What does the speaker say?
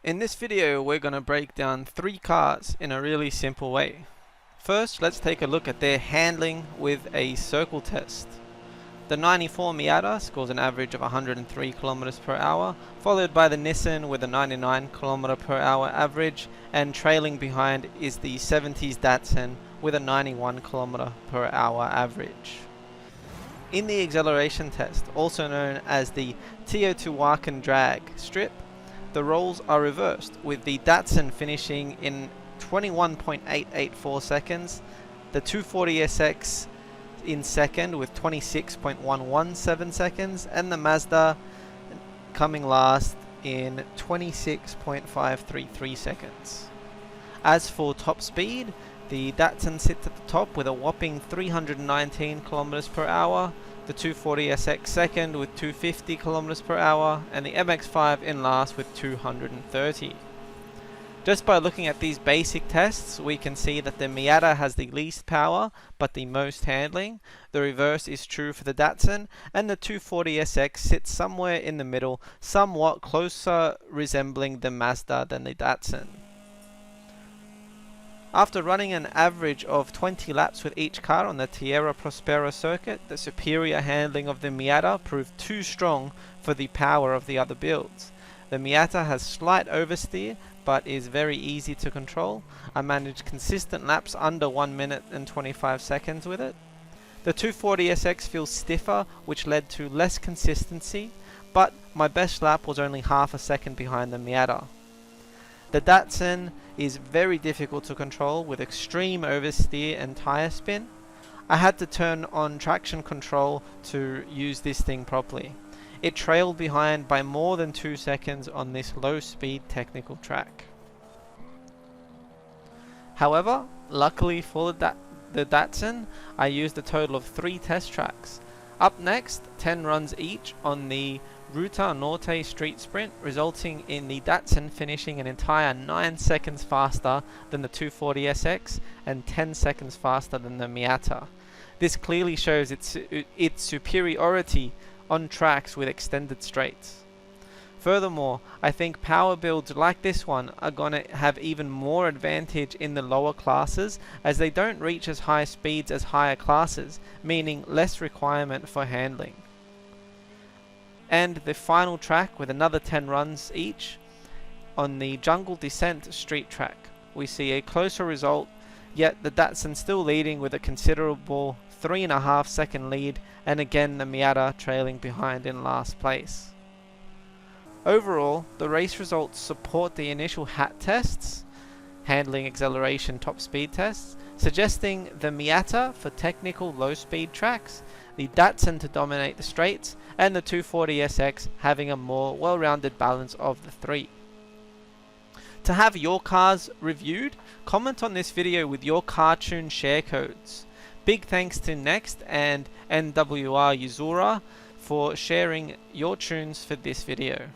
In this video, we're going to break down 3 cars in a really simple way. First, let's take a look at their handling with a circle test. The 94 Miata scores an average of 103 km per hour, followed by the Nissan with a 99 km per hour average, and trailing behind is the 70s Datsun with a 91 km per hour average. In the acceleration test, also known as the Tee-o-ti-waa-khan Drag Strip, the roles are reversed, with the Datsun finishing in 21.884 seconds, the 240SX in second with 26.117 seconds, and the Mazda coming last in 26.533 seconds. As for top speed, the Datsun sits at the top with a whopping 319 km per hour, the 240SX second with 250 km per hour, and the MX5 in last with 230. Just by looking at these basic tests, we can see that the Miata has the least power but the most handling. The reverse is true for the Datsun, and the 240SX sits somewhere in the middle, somewhat closer resembling the Mazda than the Datsun. After running an average of 20 laps with each car on the Tierra Prospera circuit, the superior handling of the Miata proved too strong for the power of the other builds. The Miata has slight oversteer, but is very easy to control. I managed consistent laps under 1 minute and 25 seconds with it. The 240SX feels stiffer, which led to less consistency, but my best lap was only half a second behind the Miata. The Datsun is very difficult to control with extreme oversteer and tire spin. I had to turn on traction control to use this thing properly. It trailed behind by more than 2 seconds on this low speed technical track. However, luckily for the Datsun, I used a total of 3 test tracks. Up next, 10 runs each on the Ruta Norte Street Sprint, resulting in the Datsun finishing an entire 9 seconds faster than the 240SX and 10 seconds faster than the Miata. This clearly shows its superiority on tracks with extended straights. Furthermore, I think power builds like this one are going to have even more advantage in the lower classes, as they don't reach as high speeds as higher classes, meaning less requirement for handling. And the final track with another 10 runs each on the Jungle Descent street track. We see a closer result, yet the Datsun still leading with a considerable 3.5 second lead, and again the Miata trailing behind in last place. Overall, the race results support the initial hat tests, handling, acceleration, top speed tests, suggesting the Miata for technical low speed tracks, the Datsun to dominate the straights, and the 240SX having a more well-rounded balance of the 3. To have your cars reviewed, comment on this video with your car tune share codes. Big thanks to Nekst and Yuuzora for sharing your tunes for this video.